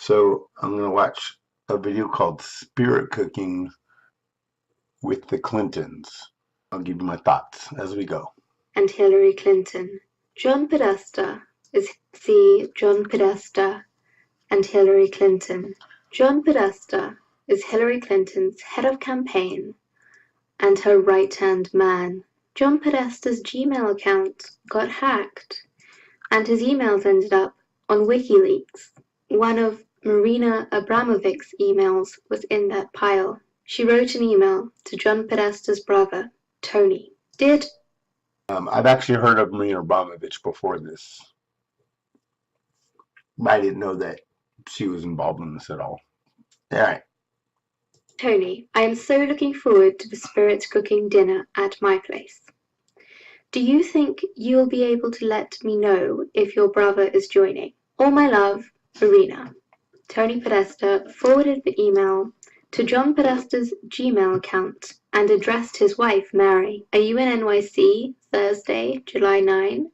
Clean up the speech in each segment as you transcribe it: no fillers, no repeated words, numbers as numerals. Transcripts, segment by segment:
So I'm going to watch a video called Spirit Cooking with the Clintons. I'll give you my thoughts as we go. And Hillary Clinton. John Podesta is John Podesta and Hillary Clinton. John Podesta is Hillary Clinton's head of campaign and her right-hand man. John Podesta's Gmail account got hacked, and his emails ended up on WikiLeaks. One of Marina Abramovic's emails was in that pile. She wrote an email to John Podesta's brother, Tony. I've actually heard of Marina Abramovich before this. I didn't know that she was involved in this at all. All right. Tony, I am so looking forward to the spirit cooking dinner at my place. Do you think you'll be able to let me know if your brother is joining? All my love, Marina. Tony Podesta forwarded the email to John Podesta's Gmail account and addressed his wife, Mary. Are you in NYC Thursday, July 9?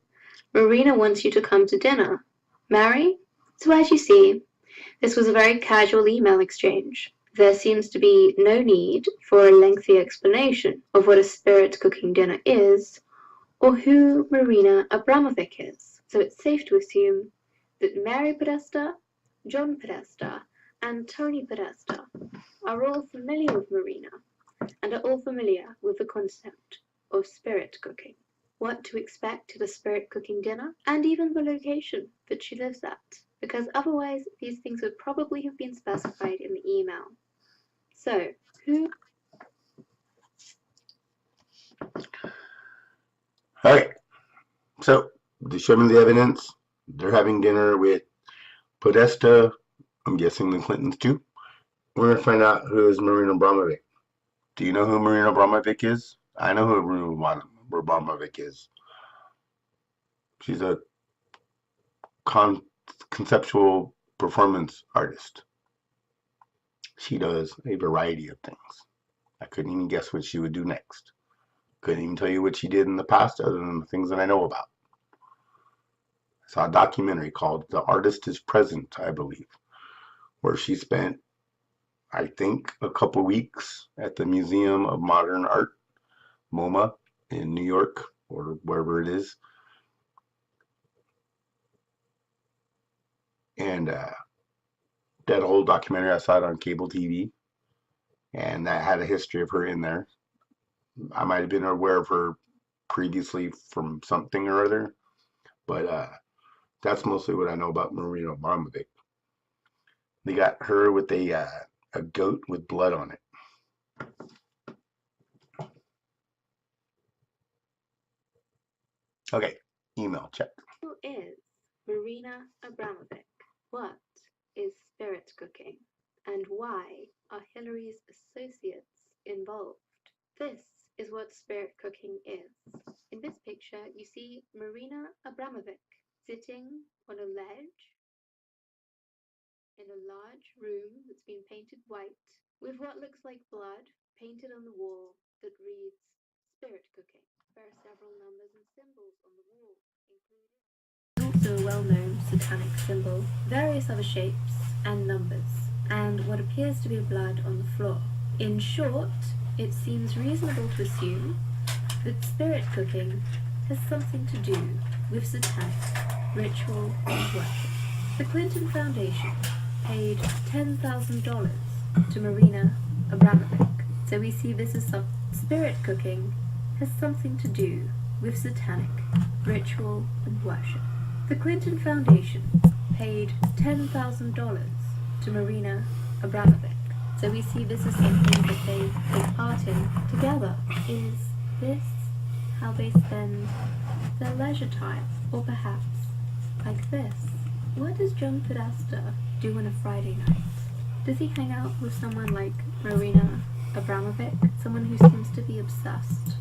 Marina wants you to come to dinner. Mary? So as you see, this was a very casual email exchange. There seems to be no need for a lengthy explanation of what a spirit cooking dinner is or who Marina Abramovic is. So it's safe to assume that Mary Podesta, John Podesta, and Tony Podesta are all familiar with Marina and are all familiar with the concept of spirit cooking, what to expect at a spirit cooking dinner, and even the location that she lives at, because otherwise these things would probably have been specified in the email. So, Okay. So, they show me the evidence. They're having dinner with Podesta. I'm guessing the Clintons too. We're going to find out who is Marina Abramovic. Do you know who Marina Abramovic is? I know who Marina Abramovic is. She's a conceptual performance artist. She does a variety of things. I couldn't even guess what she would do next. Couldn't even tell you what she did in the past other than the things that I know about. I saw a documentary called The Artist is Present, I believe, where she spent, I think, a couple weeks at the Museum of Modern Art, MoMA, in New York, or wherever it is. And that whole documentary, I saw it on cable TV, and that had a history of her in there. I might have been aware of her previously from something or other, but that's mostly what I know about Marina Abramovic. They got her with a goat with blood on it. Okay, email check. who is Marina Abramovic? What is spirit cooking? And why are Hillary's associates involved? This is what spirit cooking is. In this picture, you see Marina Abramovic sitting on a ledge in a large room that's been painted white with what looks like blood painted on the wall that reads spirit cooking. There are several numbers and symbols on the wall, including also a well-known satanic symbol, various other shapes and numbers, and what appears to be blood on the floor. In short, it seems reasonable to assume that spirit cooking has something to do with satanic ritual and worship. The Clinton Foundation paid $10,000 to Marina Abramovic, so we see this as some spirit cooking has something to do with satanic ritual and worship. The Clinton Foundation paid $10,000 to Marina Abramovic, so we see this as something that they take part in together. Is this how they spend their leisure time? Or perhaps like this? What does John Podesta do on a Friday night? Does he hang out with someone like Marina Abramovic? Someone who seems to be obsessed?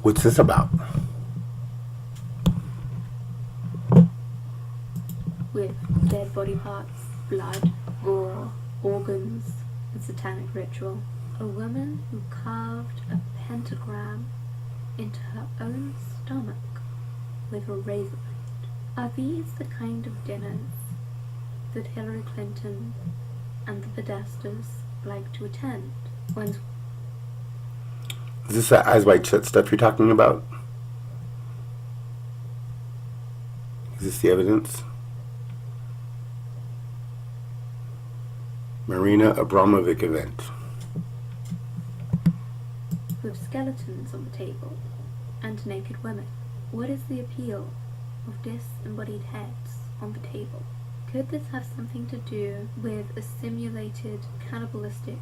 What's this about? With dead body parts, blood, gore, organs, a satanic ritual. A woman who carved a pentagram into her own stomach with a razor blade. Are these the kind of dinners that Hillary Clinton and the Podestas like to attend? Is this that Eyes Wide Shut stuff you're talking about? Is this the evidence? Marina Abramovic event. With skeletons on the table and naked women. What is the appeal of disembodied heads on the table? Could this have something to do with a simulated cannibalistic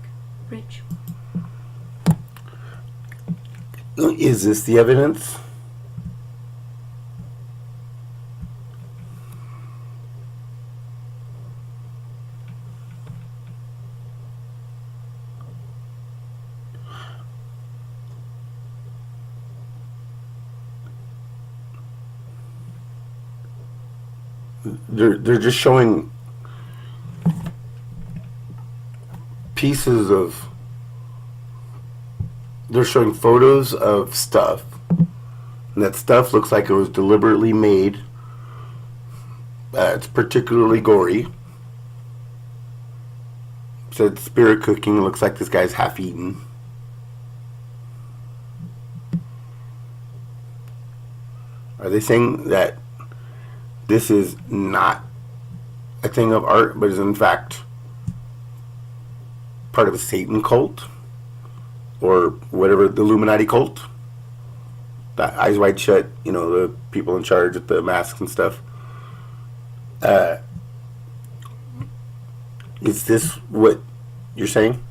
ritual? Is this the evidence? They're just showing pieces of, they're showing photos of stuff, and that stuff looks like it was deliberately made. It's particularly gory. Said spirit cooking. It looks like this guy's half eaten. Are they saying that this is not a thing of art, but is in fact part of a Satan cult? Or whatever, the Illuminati cult? That Eyes Wide Shut, you know, the people in charge with the masks and stuff. Is this what you're saying?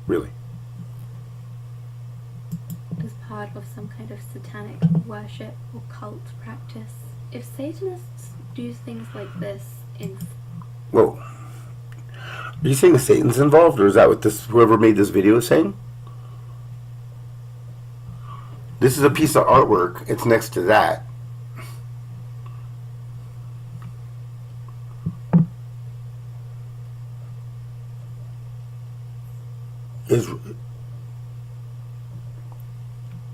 Really? As part of some kind of satanic worship or cult practice. If Satanists do things like this in... Whoa. Are you saying Satan's involved, or is that what this whoever made this video is saying? This is a piece of artwork. It's next to that.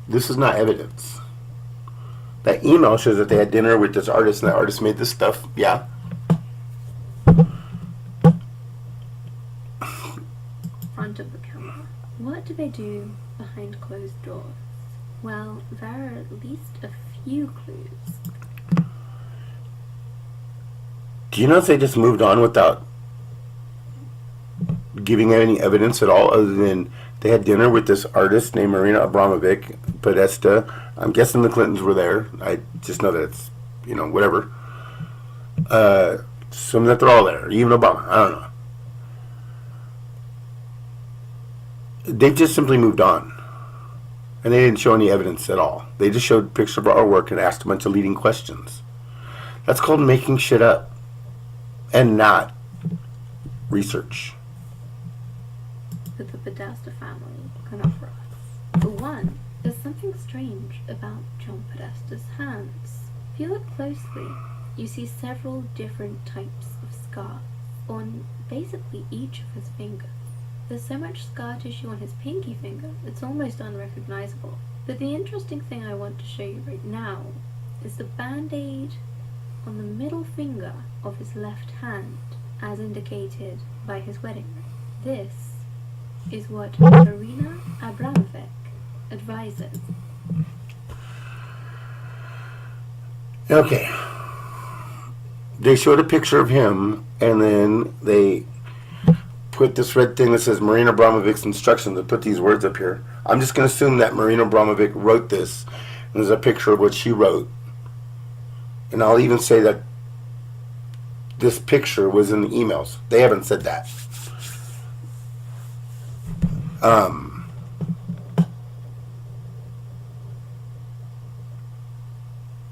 This is not evidence. That email shows that they had dinner with this artist, and that artist made this stuff. Yeah. Front of the camera. What do they do behind closed doors? Well, there are at least a few clues. Do you know if they just moved on without giving any evidence at all, other than they had dinner with this artist named Marina Abramovic, Podesta? I'm guessing the Clintons were there. I just know that it's, you know, whatever. Assume that they're all there. Even Obama. I don't know. They've just simply moved on. And they didn't show any evidence at all. They just showed pictures of our work and asked a bunch of leading questions. That's called making shit up. And not research. That the Podesta family can offer us. For one, there's something strange about John Podesta's hands. If you look closely, you see several different types of scars on basically each of his fingers. There's so much scar tissue on his pinky finger, it's almost unrecognizable. But the interesting thing I want to show you right now is the band-aid on the middle finger of his left hand, as indicated by his wedding ring. This is what Marina Abramovic advises. Okay. They showed a picture of him, and then they put this red thing that says Marina Abramovic's instructions. They put these words up here. I'm just going to assume that Marina Abramovic wrote this, and there's a picture of what she wrote. And I'll even say that this picture was in the emails. They haven't said that.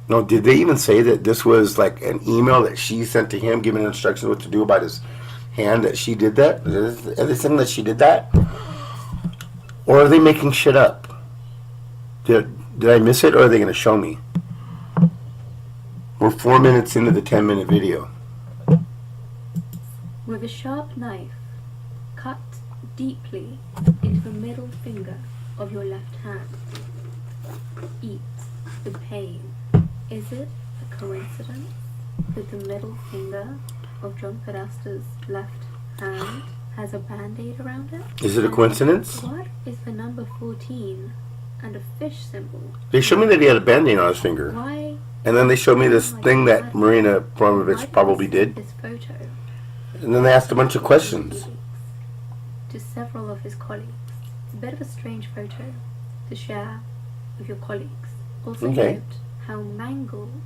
No, did they even say that this was like an email that she sent to him giving instructions what to do about his hand, that she did that? Are they saying that she did that? Or are they making shit up? Did I miss it, or are they going to show me? We're 4 minutes into the 10-minute video. With a sharp knife, cut deeply into the middle finger of your left hand. Eat the pain. Is it a coincidence that the middle finger of John Podesta's left hand has a band-aid around it? Is it a coincidence? What is the number 14 and a fish symbol? They showed me that he had a band-aid on his finger. Why? And then they showed me this thing that Marina Abramovich probably did. This photo. And then they asked a bunch of questions. To several of his colleagues. It's a bit of a strange photo to share with your colleagues. Also note how mangled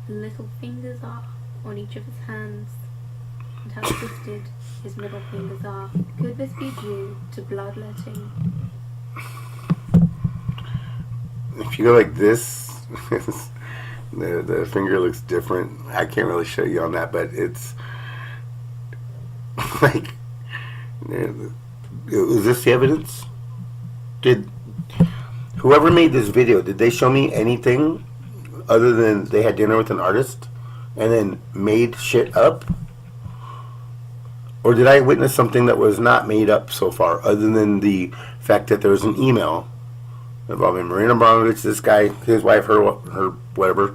the little fingers are on each of his hands and how twisted his middle fingers are. Could this be due to bloodletting? If you go like this, the finger looks different. I can't really show you on that, but it's like, is this the evidence? Did whoever made this video, did they show me anything other than they had dinner with an artist and then made shit up? Or did I witness something that was not made up so far, other than the fact that there was an email involving Marina Abramovich, this guy, his wife, her whatever.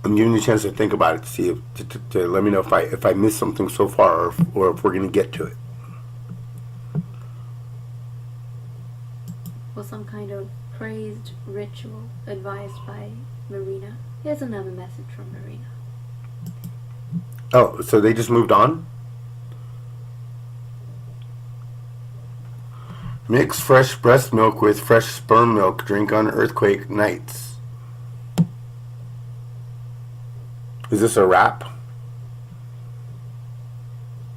I'm giving you a chance to think about it, to see if, to let me know if I missed something so far, or if we're going to get to it. Or some kind of praised ritual advised by Marina. Here's another message from Marina. Oh, so they just moved on? Mix fresh breast milk with fresh sperm milk. Drink on earthquake nights. Is this a rap?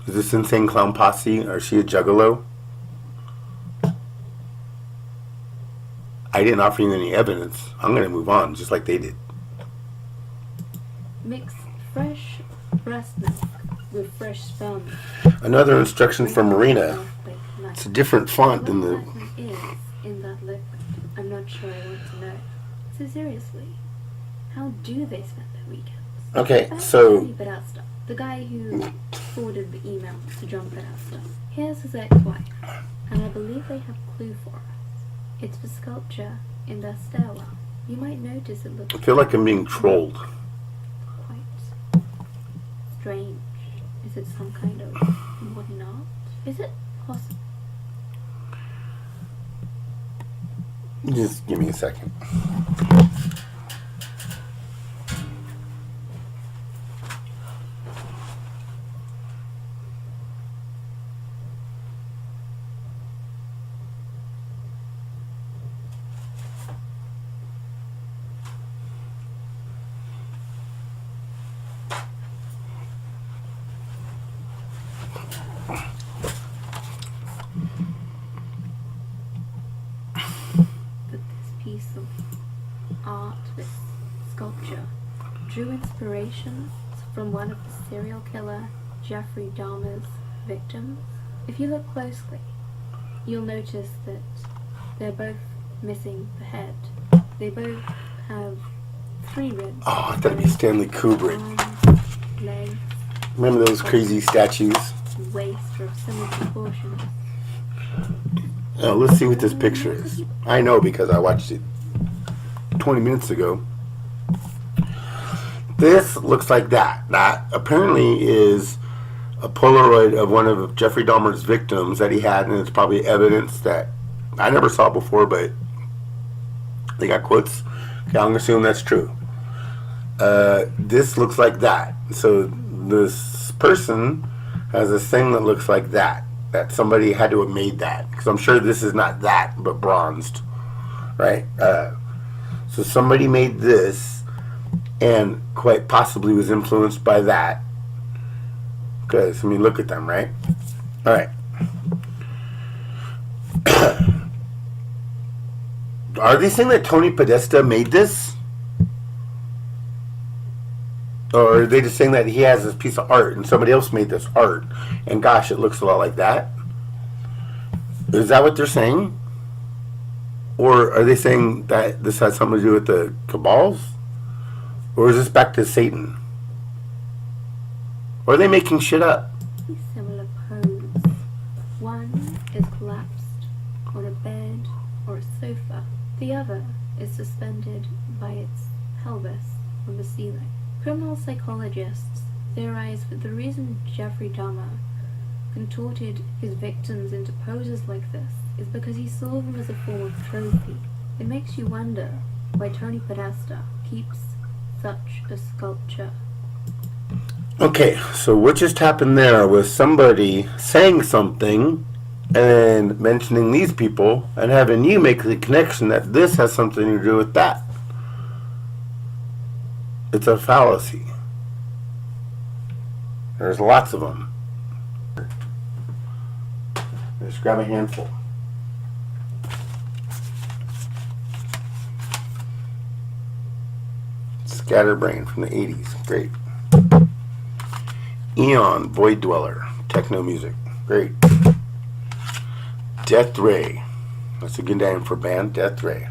Is this Insane Clown Posse? Or is she a juggalo? I didn't offer you any evidence. I'm going to move on, just like they did. Mix fresh breast milk with fresh sperm. Another instruction from Marina. It's a different font than the... What is in that liquid? I'm not sure I want to know. So seriously, how do they spend their weekends? Okay, so... The guy who forwarded the email to John Podesta. Here's his ex-wife, and I believe they have a clue for us. It's the sculpture in their stairwell. You might notice it looks... I feel like I'm being trolled. Quite strange. Is it some kind of modern art? Is it possible? Just give me a second. Drew inspiration from one of the serial killer Jeffrey Dahmer's victims. If you look closely, you'll notice that they're both missing the head. They both have 3 ribs. Oh, I thought it'd be Stanley Kubrick. Arms, legs. Remember those crazy statues? Waist are of similar proportions. Oh, let's see what this picture is. I know because I watched it 20 minutes ago. This looks like that. That apparently is a Polaroid of one of Jeffrey Dahmer's victims that he had, and it's probably evidence that I never saw before, but they got quotes. Okay, I'm going to assume that's true. This looks like that. So this person has this thing that looks like that. That somebody had to have made that. Because I'm sure this is not that, but bronzed. Right? So somebody made this, and quite possibly was influenced by that. Because, I mean, look at them, right? Alright. Are they saying that Tony Podesta made this? Or are they just saying that he has this piece of art and somebody else made this art, and gosh, it looks a lot like that? Is that what they're saying? Or are they saying that this has something to do with the cabals? Or is this back to Satan? Or are they making shit up? Similar pose. One is collapsed on a bed or a sofa. The other is suspended by its pelvis on the ceiling. Criminal psychologists theorize that the reason Jeffrey Dahmer contorted his victims into poses like this is because he saw them as a form of trophy. It makes you wonder why Tony Podesta keeps such a sculpture. Okay, so what just happened there was somebody saying something and mentioning these people and having you make the connection that this has something to do with that. It's a fallacy. There's lots of them. Just grab a handful. Scatterbrain from the 80s. Great. Eon, Void Dweller. Techno music. Great. Death Ray. That's a good name for a band. Death Ray.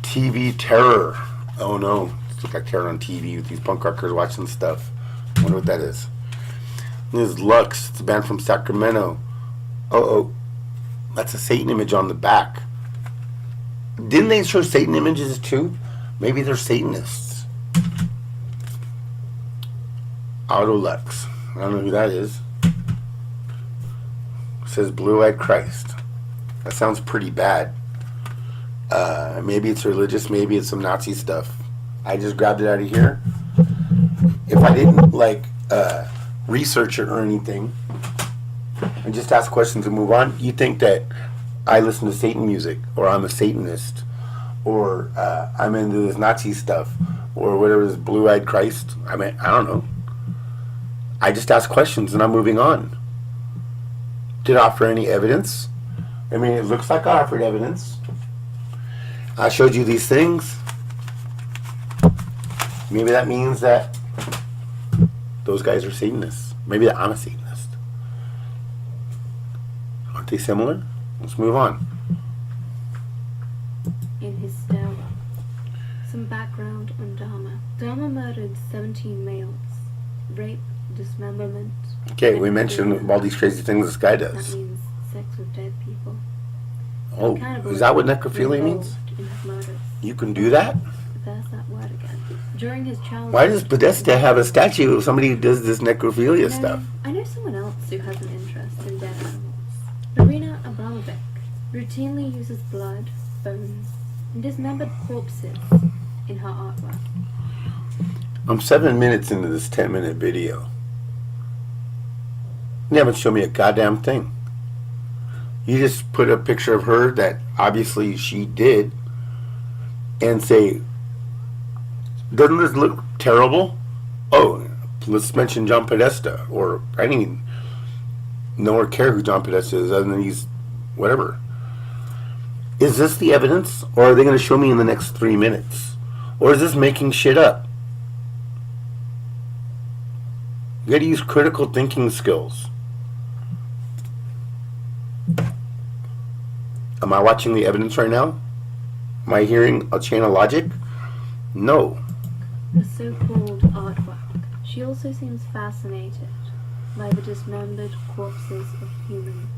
TV Terror. Oh no. It's like terror on TV with these punk rockers watching stuff. I wonder what that is. This is Lux. It's a band from Sacramento. Oh. That's a Satan image on the back. Didn't they show Satan images too? Maybe they're Satanists. Autolux. I don't know who that is. It says Blue-Eyed Christ. That sounds pretty bad. Maybe it's religious. Maybe it's some Nazi stuff. I just grabbed it out of here. If I didn't research it or anything and just ask questions and move on, you think that I listen to Satan music, or I'm a Satanist, or I'm into this Nazi stuff, or whatever this Blue-Eyed Christ. I mean, I don't know. I just ask questions and I'm moving on. Did I offer any evidence? I mean, it looks like I offered evidence. I showed you these things. Maybe that means that those guys are Satanists. Maybe that I'm a Satanist. Aren't they similar? Let's move on. In his stairwell. Some background on Dahmer. Dahmer murdered 17 males. Rape, dismemberment. Okay, we mentioned all these crazy things this guy That does. means sex with dead people. Oh, is that what necrophilia means? In his murders. You can do that? There's that word again. During his childhood. Why does Podesta have a statue of somebody who does this necrophilia stuff? I know someone else who has an interest in dead animals. Marina Abramovic routinely uses blood, bones, and dismembered corpses in her artwork. I'm 7 minutes into this 10-minute video. You haven't shown me a goddamn thing. You just put a picture of her that obviously she did and say, doesn't this look terrible? Oh, let's mention John Podesta. Or I didn't even know or care who John Podesta is other than he's whatever. Is this the evidence? Or are they going to show me in the next 3 minutes? Or is this making shit up? You got to use critical thinking skills. Am I watching the evidence right now? Am I hearing a chain of logic? No. The so-called artwork. She also seems fascinated by the dismembered corpses of humans.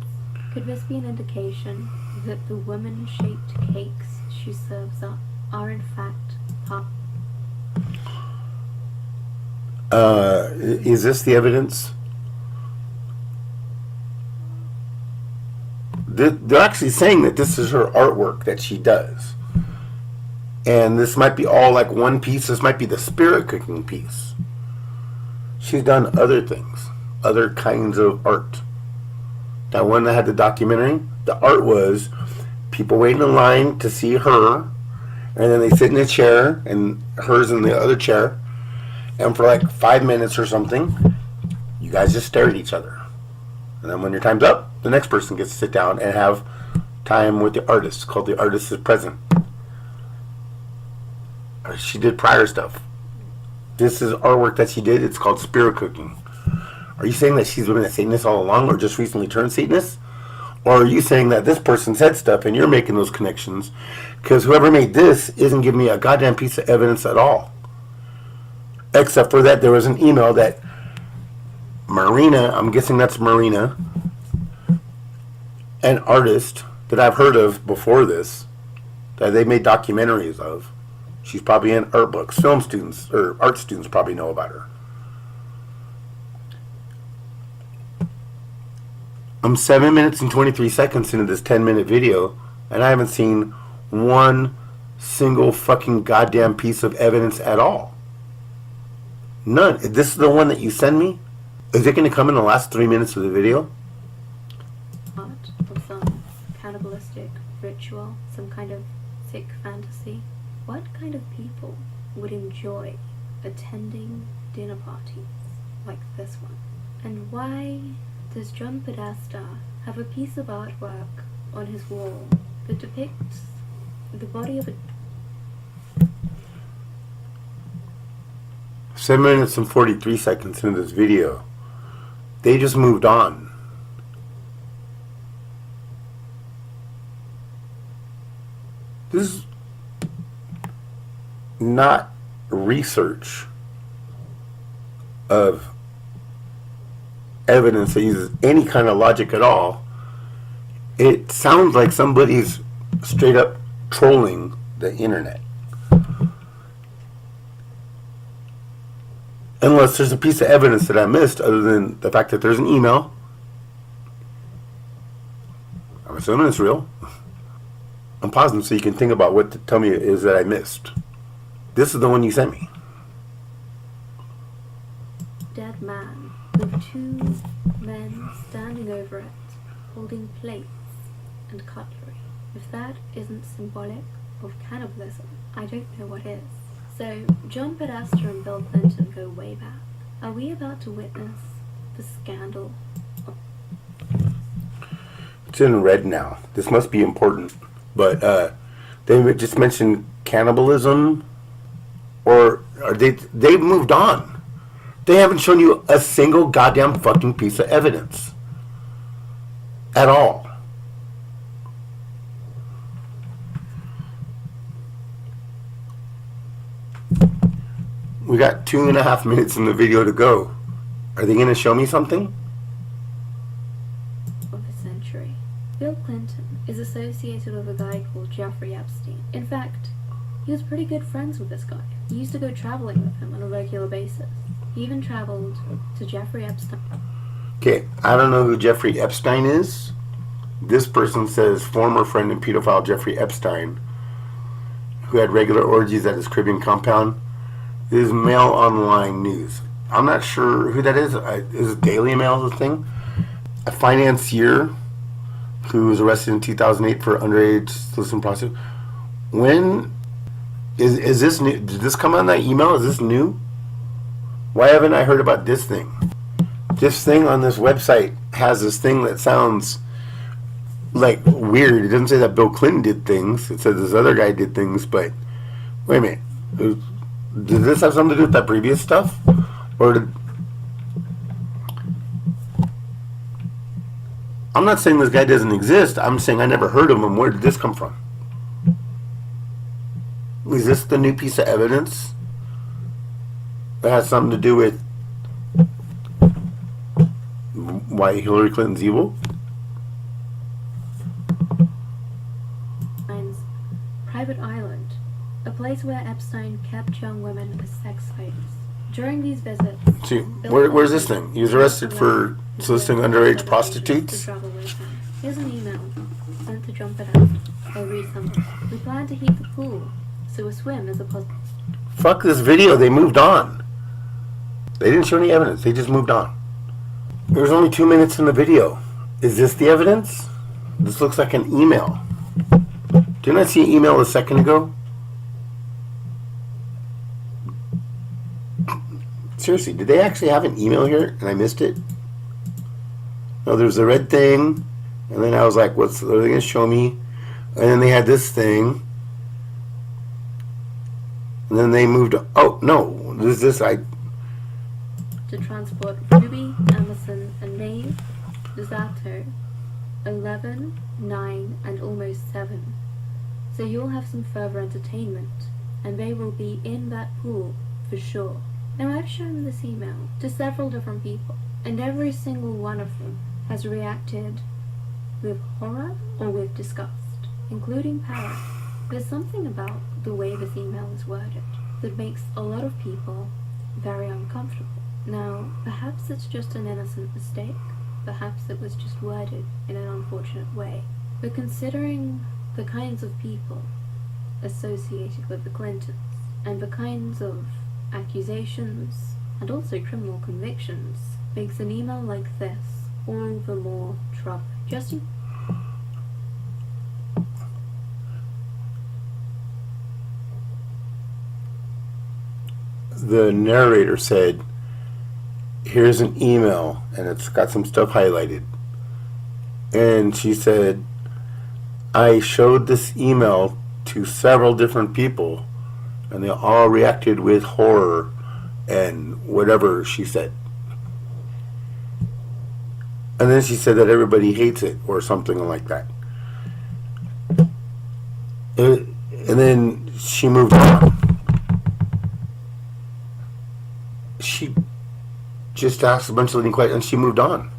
Could this be an indication that the woman-shaped cakes she serves up are in fact pup? Is this the evidence? They're actually saying that this is her artwork that she does. And this might be all like one piece. This might be the spirit cooking piece. She's done other things, other kinds of art. That one that had the documentary, the art was people waiting in line to see her, and then they sit in a chair, and hers in the other chair, and for like 5 minutes or something, you guys just stare at each other. And then when your time's up, the next person gets to sit down and have time with the artist, called The Artist is Present. She did prior stuff. This is artwork that she did. It's called spirit cooking. Are you saying that she's been a Satanist all along, or just recently turned Satanist? Or are you saying that this person said stuff and you're making those connections? Because whoever made this isn't giving me a goddamn piece of evidence at all. Except for that there was an email that Marina, I'm guessing that's Marina, an artist that I've heard of before this, that they made documentaries of. She's probably in art books. Film students or art students probably know about her. I'm 7 minutes and 23 seconds into this 10-minute video, and I haven't seen one single fucking goddamn piece of evidence at all. None. This is the one that you send me? Is it going to come in the last 3 minutes of the video? Art of some cannibalistic ritual, some kind of sick fantasy. What kind of people would enjoy attending dinner parties like this one? And why does John Podesta have a piece of artwork on his wall that depicts the body of a 7 minutes and 43 seconds into this video. They just moved on. This is not research of evidence that uses any kind of logic at all. It sounds like somebody's straight up trolling the internet. Unless there's a piece of evidence that I missed other than the fact that there's an email. I'm assuming it's real. I'm pausing so you can think about what to tell me it is that I missed. This is the one you sent me. dead man with two men standing over it, holding plates and cutlery. If that isn't symbolic of cannibalism, I don't know what is. So, John Podesta and Bill Clinton go way back. Are we about to witness the scandal? It's in red now. This must be important. But they just mentioned cannibalism, or they've moved on. They haven't shown you a single goddamn fucking piece of evidence at all. We got 2.5 minutes in the video to go. Are they going to show me something? Of a century. Bill Clinton is associated with a guy called Jeffrey Epstein. In fact, he was pretty good friends with this guy. He used to go traveling with him on a regular basis. He even traveled to Jeffrey Epstein. Okay, I don't know who Jeffrey Epstein is. This person says former friend and pedophile Jeffrey Epstein, who had regular orgies at his Caribbean compound. This is Mail Online News. I'm not sure who that is. Is Daily Mail the thing? A financier who was arrested in 2008 for underage soliciting prostitute. When is this new? Did this come on that email? Is this new? Why haven't I heard about this thing? This thing on this website has this thing that sounds like weird. It doesn't say that Bill Clinton did things. It says this other guy did things, but wait a minute. Did this have something to do with that previous stuff? Or did... I'm not saying this guy doesn't exist. I'm saying I never heard of him. Where did this come from? Is this the new piece of evidence that has something to do with why Hillary Clinton's evil? Private island, a place where Epstein kept young women as sex slaves. During these visits, see, where's this thing? He was arrested for soliciting underage prostitutes. Here's an email sent to John Podesta. I'll read some. We plan to heat the pool, so a swim is a possible. Fuck this video. They moved on. They didn't show any evidence. They just moved on. There was only 2 minutes in the video. Is this the evidence? This looks like an email. Didn't I see an email a second ago? Seriously, did they actually have an email here and I missed it? No, there's a red thing, and then I was like, what are they going to show me? And then they had this thing, and then they moved on. Oh, no, this is this. To transport Ruby, Emerson, and Maeve Lusato 11, 9, and almost 7. So you'll have some further entertainment, and they will be in that pool for sure. Now I've shown this email to several different people, and every single one of them has reacted with horror or with disgust, including Paris. There's something about the way this email is worded that makes a lot of people very uncomfortable. Now, perhaps it's just an innocent mistake, perhaps it was just worded in an unfortunate way, but considering the kinds of people associated with the Clintons, and the kinds of accusations and also criminal convictions, makes an email like this all the more troubling. Justin? The narrator said, here's an email, and it's got some stuff highlighted. And she said, I showed this email to several different people, and they all reacted with horror and whatever she said. And then she said that everybody hates it or something like that. And then she moved on. She just asked a bunch of leading questions and she moved on.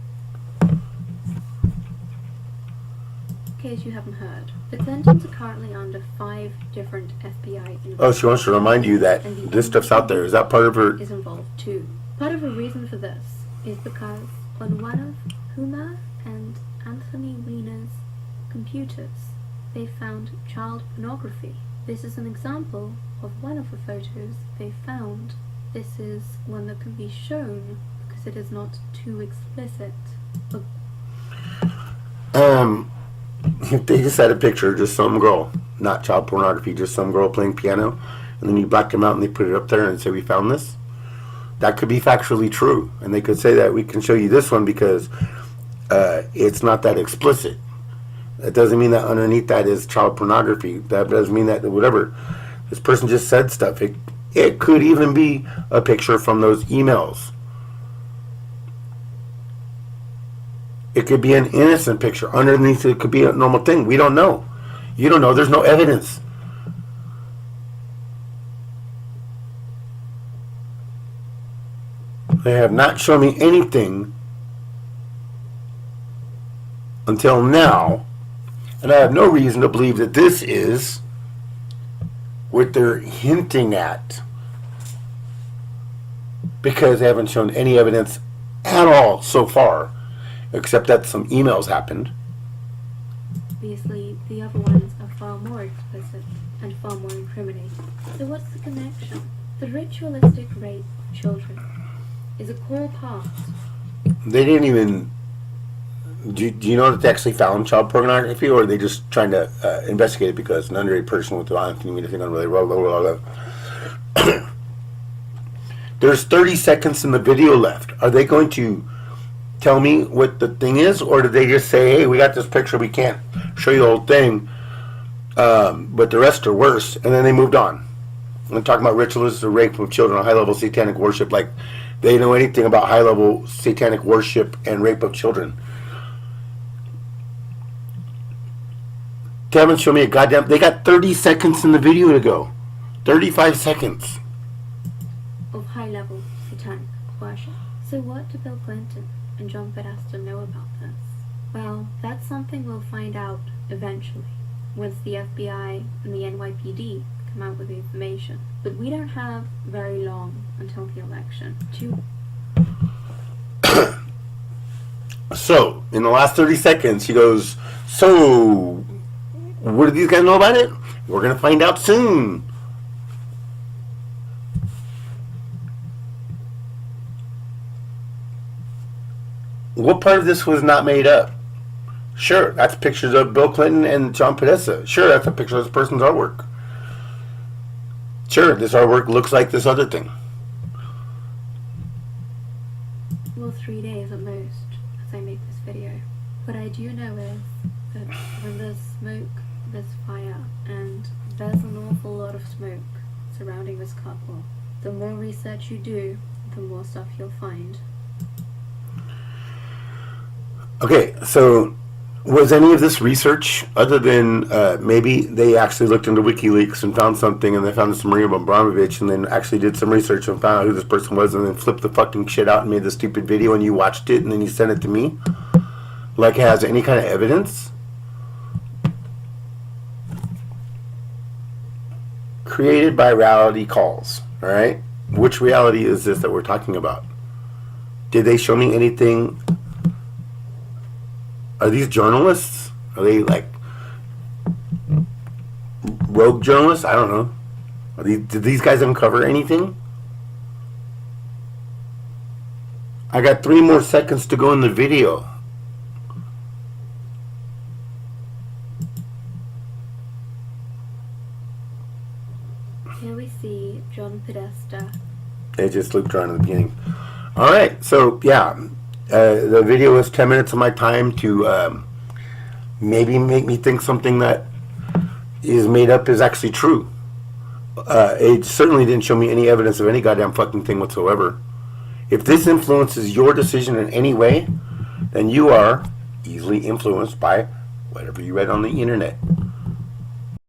In case you haven't heard, the Clintons are currently under 5 different FBI investigations. Oh, she wants to remind you that this stuff's out there. Is that part of her? Is involved too. Part of the reason for this is because on one of Huma and Anthony Weiner's computers, they found child pornography. This is an example of one of the photos they found. This is one that can be shown because it is not too explicit. They just had a picture, just some girl, not child pornography, just some girl playing piano, and then you black them out and they put it up there and say, we found this. That could be factually true, and they could say that we can show you this one because it's not that explicit. That doesn't mean that underneath that is child pornography. That doesn't mean that whatever. This person just said stuff. It could even be a picture from those emails. It could be an innocent picture. Underneath it could be a normal thing. We don't know. You don't know. There's no evidence. They have not shown me anything until now, and I have no reason to believe that this is what they're hinting at, because they haven't shown any evidence at all so far, except that some emails happened. Obviously, the other ones are far more explicit and far more incriminating. So what's the connection? The ritualistic rape of children is a core part. They didn't even... Do you know that they actually found child pornography, or are they just trying to investigate it because an underage person with anything unrelated? There's 30 seconds in the video left. Are they going to tell me what the thing is, or did they just say, hey, we got this picture, we can't show you the whole thing, but the rest are worse, and then they moved on? I'm talking about ritualistic rape of children, high-level satanic worship, like they know anything about high-level satanic worship and rape of children. They haven't shown me a goddamn... They got 30 seconds in the video to go. 35 seconds. Of high-level satanic worship. So what do Bill Clinton and John Podesta know about this? Well, that's something we'll find out eventually, once the FBI and the NYPD come out with the information. But we don't have very long until the election. So, in the last 30 seconds, he goes, so... what do these guys know about it? We're going to find out soon. What part of this was not made up? Sure, that's pictures of Bill Clinton and John Podesta. Sure, that's a picture of this person's artwork. Sure, this artwork looks like this other thing. Well, 3 days at most, as I make this video. What I do know is that when there's smoke, there's fire, and there's an awful lot of smoke surrounding this couple. The more research you do, the more stuff you'll find. Okay, so Was any of this research, other than maybe they actually looked into WikiLeaks and found something, and they found this Maria Abramovich, and then actually did some research and found out who this person was, and then flipped the fucking shit out and made the stupid video, and you watched it, and then you sent it to me? Like it has any kind of evidence? Created by reality calls, all right? Which reality is this that we're talking about? Did they show me anything? Are these journalists? Are they like rogue journalists? I don't know. Did these guys uncover anything? I got 3 more seconds to go in the video. Here we see John Podesta. It just looped around in the beginning. All right, so yeah, the video is 10 minutes of my time to maybe make me think something that is made up is actually true. It certainly didn't show me any evidence of any goddamn fucking thing whatsoever. If this influences your decision in any way, then you are easily influenced by whatever you read on the internet.